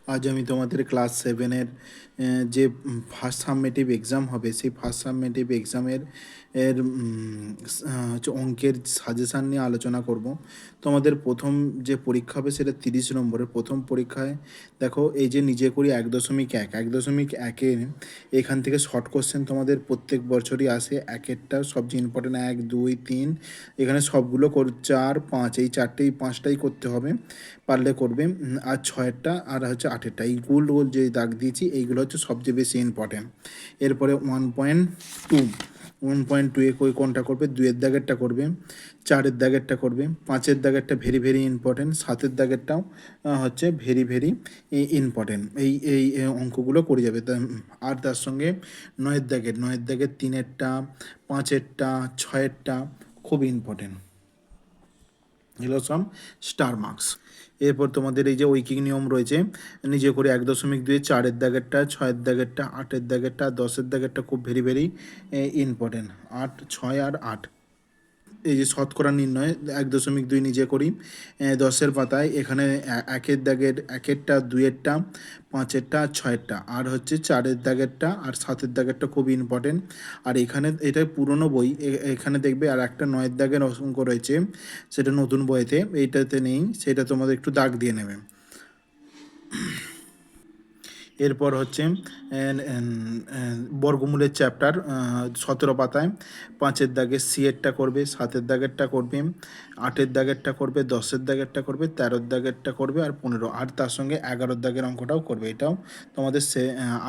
আজ আমি তোমাদের ক্লাস সেভেনের যে ফার্স্ট সাবমেটিভ এক্সাম হবে সেই ফার্স্ট সাবমেটিভ এক্সামের হচ্ছে অঙ্কের সাজেশান নিয়ে আলোচনা করব। তোমাদের প্রথম যে পরীক্ষা হবে সেটা 30 নম্বরের। প্রথম পরীক্ষায় দেখো এই যে নিজে করি 1.1, 1.1-এ এখান থেকে শর্ট কোশ্চেন তোমাদের প্রত্যেক বছরই আসে। একেরটা সবচেয়ে ইম্পর্টেন্ট 1, 2, 3, এখানে সবগুলো 4, 5, এই চারটেই পাঁচটাই করতে হবে, পারলে করবে। আর ছয়েরটা আর হচ্ছে আটেরটা, এই গোল গোল যে দাগ দিয়েছি এইগুলো হচ্ছে সবচেয়ে বেশি ইম্পর্টেন্ট। এরপরে 1.2, 1.2-এ কোনটা করবে? 2-এর দাগেরটা করবে, 4-এর দাগেরটা করবে, 5-এর দাগেরটা ভেরি ভেরি ইম্পর্টেন্ট, 7-এর দাগেরটাও হচ্ছে ভেরি ভেরি ইম্পর্টেন্ট। এই অঙ্কগুলো করে যাবে। আর তার সঙ্গে 9-এর দাগের 3-এরটা, 5-এরটা, 6-এরটা খুব ইম্পর্টেন্ট। এগুলো সব স্টার মার্কস। এরপর তোমাদের এই যে ঐকিক নিয়ম রয়েছে, নিজে করে 1.2, 4-এর দাগেরটা, 6-এর দাগেরটা, 8-এর দাগেরটা, 10-এর দাগেরটা খুব ভেরি ভেরি ইম্পর্টেন্ট। 8, 6 আর 8। এই যে শতকরা নির্ণয় 1.2 নিজে করি 10-এর পাতায়, এখানে একের দাগের একেরটা, 2-এরটা, 5-এরটা আর 6-এরটা, আর হচ্ছে 4-এর দাগেরটা আর 7-এর দাগেরটা খুব ইম্পর্টেন্ট। আর এখানে এটা পুরনো বই, এখানে দেখবে আর একটা 9-এর দাগের অঙ্ক রয়েছে, সেটা নতুন বইতে, এইটাতে নেই, সেটা তোমাদের একটু দাগ দিয়ে নেবে। এরপর হচ্ছে বর্গমূলের চ্যাপ্টার 17 পাতায়, 5-এর দাগের সিয়েরটা করবে, 7-এর দাগেরটা করবে, 8-এর দাগেরটা করবে, 10-এর দাগেরটা করবে, 13-এর দাগেরটা করবে আর 15, আর তার সঙ্গে 11-এর দাগের অঙ্কটাও করবে। এটাও তোমাদের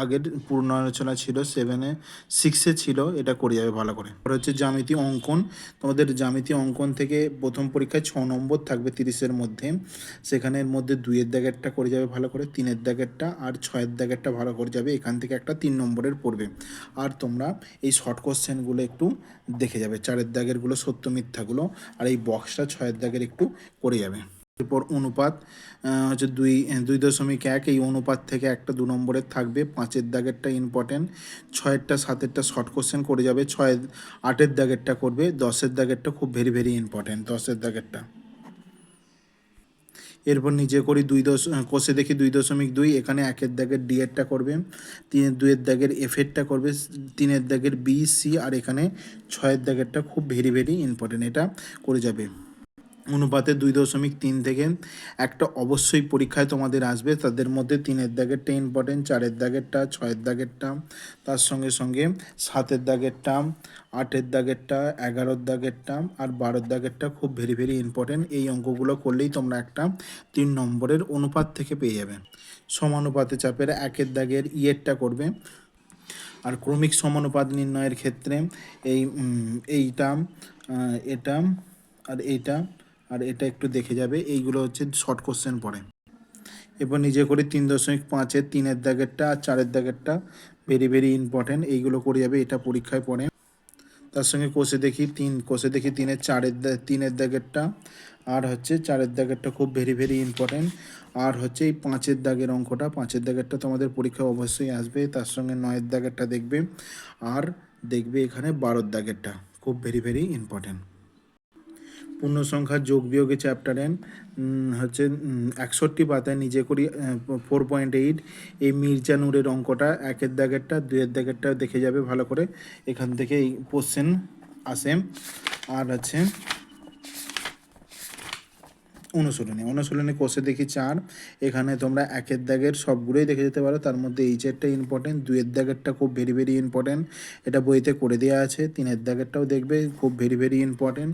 আগের পূর্ণ আলোচনা ছিল 7-এ, 6-এ ছিল, এটা করে যাবে ভালো করে। আর হচ্ছে জ্যামিতি অঙ্কন, তোমাদের জ্যামিতি অঙ্কন থেকে প্রথম পরীক্ষায় 6 নম্বর থাকবে 30-এর মধ্যে, সেখানের মধ্যে 2-এর দাগেরটা করে যাবে ভালো করে, 3-এর দাগেরটা আর 6-এর দাগেরটা ভালো করে যাবে, এখান থেকে একটা 3 নম্বরের পড়বে। আর তোমরা এই শর্ট কোশ্চেনগুলো একটু দেখে যাবে, 4-এর দাগেরগুলো সত্য মিথ্যাগুলো, আর এই বক্সটা 6-এর দাগের একটু করে যাবে। এরপর অনুপাত হচ্ছে 2.1, এই অনুপাত থেকে একটা 2 নম্বরের থাকবে, 5-এর দাগেরটা ইম্পর্টেন্ট, 6-এরটা 7-এরটা শর্ট কোশ্চেন করে যাবে, 8-এর দাগেরটা করবে, 10-এর দাগেরটা খুব ভেরি ভেরি ইম্পর্টেন্ট, 10-এর দাগেরটা। এরপর নিজে করি কষে দেখি 2.2, এখানে 1-এর দাগের ডি এরটা করবে, 2-এর দাগের এফ এরটা করবে, 3-এর দাগের বি সি, আর এখানে 6-এর দাগেরটা খুব ভেরি ভেরি ইম্পর্টেন্ট, এটা করে যাবে। অনুপাতে 2.3 থেকে একটা অবশ্যই পরীক্ষায় তোমাদের আসবে, তাদের মধ্যে 3-এর দাগেরটা ইম্পর্টেন্ট, 4-এর দাগেরটা, 6-এর দাগেরটা, তার সঙ্গে সঙ্গে 7-এর দাগেরটা, 8-এর দাগেরটা, 11-এর দাগেরটা আর 12-এর দাগেরটা খুব ভেরি ভেরি ইম্পর্টেন্ট। এই অঙ্কগুলো করলেই তোমরা একটা 3 নম্বরের অনুপাত থেকে পেয়ে যাবে। সমানুপাতে চাপের 1-এর দাগের ইয়েরটা করবে। আর ক্রমিক সমানুপাত নির্ণয়ের ক্ষেত্রে এইটা, এটা আর এইটা আর এটা একটু দেখে যাবে, এইগুলো হচ্ছে শর্ট কোশ্চেন পড়ে। এরপর নিজে করে 3.5-এর 3-এর দাগেরটা আর 4-এর দাগেরটা ভেরি ভেরি ইম্পর্টেন্ট, এইগুলো করে যাবে, এটা পরীক্ষায় পড়ে। তার সঙ্গে কষে দেখি 3-এর দাগেরটা আর হচ্ছে 4-এর দাগেরটা খুব ভেরি ভেরি ইম্পর্টেন্ট। আর হচ্ছে এই 5-এর দাগের অঙ্কটা, 5-এর দাগেরটা তোমাদের পরীক্ষায় অবশ্যই আসবে, তার সঙ্গে 9-এর দাগেরটা দেখবে, আর দেখবে এখানে 12-এর দাগেরটা খুব ভেরি ভেরি ইম্পর্টেন্ট। পূর্ণ সংখ্যার যোগ বিয়োগের চ্যাপ্টারে হচ্ছে 61 পাতায় নিজে করি 4.8, এই মির্জানুরের অঙ্কটা 1-এর দাগেরটা, 2-এর দাগেরটা দেখে যাবে ভালো করে, এখান থেকে এই কোশ্চেন আসে। আর আছে অনুশীলনে কষে দেখি 4, এখানে তোমরা 1-এর দাগের সবগুলোই দেখে যেতে পারো, তার মধ্যে এইচেরটা ইম্পর্টেন্ট, 2-এর দাগেরটা খুব ভেরি ভেরি ইম্পর্টেন্ট, এটা বইতে করে দেওয়া আছে, 3-এর দাগেরটাও দেখবে খুব ভেরি ভেরি ইম্পর্টেন্ট,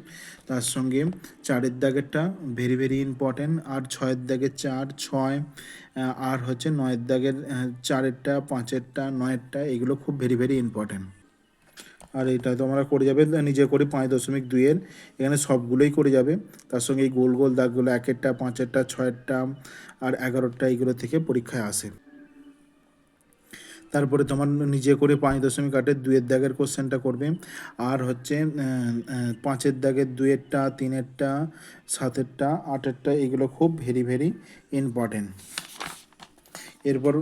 তার সঙ্গে 4-এর দাগেরটা ভেরি ভেরি ইম্পর্টেন্ট, আর 6-এর দাগের 4, 6, আর হচ্ছে 9-এর দাগের 4-এরটা, 5-এরটা, 9-এরটা, এগুলো খুব ভেরি ভেরি ইম্পর্টেন্ট। আর এটা তোমরা করে যাবে নিজে করে 5.2-এর, এখানে সবগুলোই করে যাবে, তার সঙ্গে এই গোল গোল দাগগুলো 1-এরটা, 5-এরটা, 6-এরটা আর 11-টা এইগুলো থেকে পরীক্ষায় আসে। তারপরে তোমার নিজে করে 5.8-এর 2-এর দাগের কোশ্চেনটা করবে, আর হচ্ছে 5-এর দাগের 2-এরটা, 3-এরটা, 7-এরটা, 8-এরটা, এগুলো খুব ভেরি ভেরি ইম্পর্টেন্ট। এরপর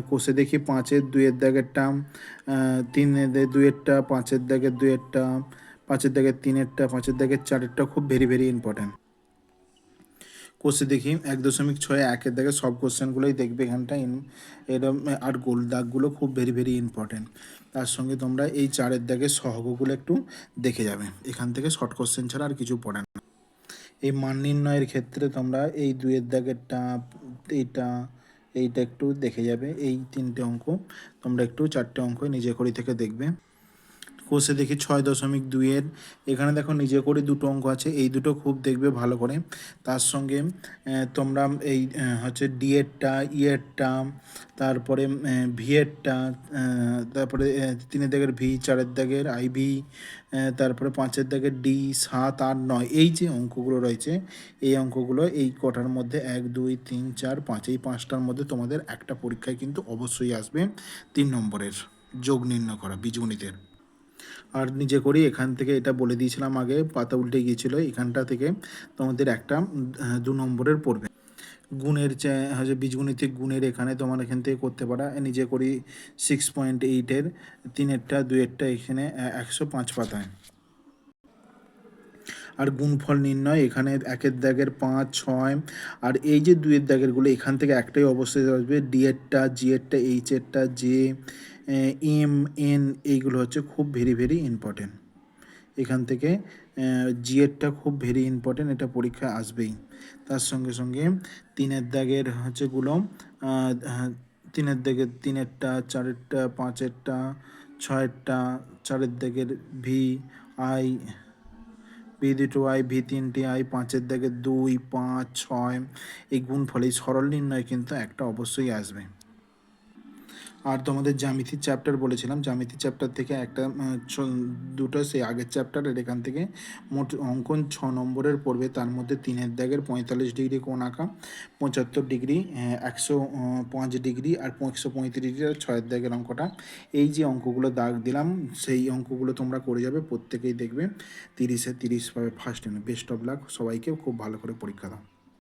কষে দেখি 5-এর 2-এর দাগেরটা, 3-এর 2-এরটা, 5-এর দাগের 2-এরটা, 5-এর দাগের 3-এরটা, 5-এর দাগের 4-এরটা খুব ভেরি ভেরি ইম্পর্ট্যান্ট। কোষে দেখি 1.6 একের দাগে সব কোশ্চেনগুলোই দেখবে এখানটা এরম। আর গোল দাগগুলো খুব ভেরি ভেরি ইম্পর্টেন্ট। তার সঙ্গে তোমরা এই 4-এর দাগের সহগগুলো একটু দেখে যাবে, এখান থেকে শর্ট কোশ্চেন ছাড়া আর কিছু পড়ে না। এই মান নির্ণয়ের ক্ষেত্রে তোমরা এই 2-এর দাগেরটা, এইটা এইটা একটু দেখে যাবে। এই 3টে অঙ্ক তোমরা একটু 4টে অঙ্ক নিজে করে থেকে দেখবে। কোষে দেখি 6.2-এর এখানে দেখো নিজে করে দুটো অঙ্ক আছে, এই দুটো খুব দেখবে ভালো করে। তার সঙ্গে তোমরা এই হচ্ছে ডিএডটা, ইয়েরটা, তারপরে ভিএডটা, তারপরে 3-এর দাগের ভি, 4-এর দাগের আইভি, তারপরে 5-এর দাগের ডি, 7, 8, 9 এই যে অঙ্কগুলো রয়েছে, এই অঙ্কগুলো এই কটার মধ্যে 1, 2, 3, 4, 5 এই 5টার মধ্যে তোমাদের একটা পরীক্ষায় কিন্তু অবশ্যই আসবে 3 নম্বরের যোগ নির্ণয় করা বীজগণিতের। আর নিজে করি এখান থেকে এটা বলে দিয়েছিলাম আগে, পাতা উল্টে গিয়েছিল, এখানটা থেকে তোমাদের একটা 2 নম্বরের পড়বে। গুণের হচ্ছে বীজগণিতিক গুণের এখানে তোমার এখান থেকে করতে পারা, নিজে করি 6.8-এর 3-এরটা 2-এরটা এখানে 105 পাতায়। আর গুণফল নির্ণয় এখানে 1-এর দাগের 5, 6 আর এই যে 2-এর দাগেরগুলো এখান থেকে একটাই অবশ্যই আসবে, ডি-এরটা, জি-এরটা, এইচ-এরটা, জে, এম, এন এইগুলো হচ্ছে খুব ভেরি ভেরি ইম্পর্টেন্ট। এখান থেকে জিএরটা খুব ভেরি ইম্পর্টেন্ট, এটা পরীক্ষায় আসবেই। তার সঙ্গে সঙ্গে 3-এর দাগের হচ্ছে গুলো 3-এর দাগের 3-এরটা, 4-এরটা, 5-এরটা, 6-এরটা, 4-এর দাগের ভি আই, ভি দুটো আই, ভি 3টে আই, 5-এর দাগের 2, 5, 6 এই গুণফল এই সরল নির্ণয় কিন্তু একটা অবশ্যই আসবে। আর তোমাদের জ্যামিতির চ্যাপ্টার বলেছিলাম, জ্যামিতির চ্যাপ্টার থেকে একটা দুটো সেই আগের চ্যাপ্টারের এখান থেকে মোট অঙ্কন 6 নম্বরের পড়বে। তার মধ্যে 3-এর দাগের 45 ডিগ্রি কোণ আঁকা, 75 ডিগ্রি, 105 ডিগ্রি আর 135 ডিগ্রি আর 6-এর দাগের অঙ্কটা। এই যে অঙ্কগুলো দাগ দিলাম সেই অঙ্কগুলো তোমরা করে যাবে, প্রত্যেকেই দেখবে 30-এ 30 পাবে ফার্স্ট। বেস্ট অফ লাক সবাইকে, খুব ভালো করে পরীক্ষা দাও।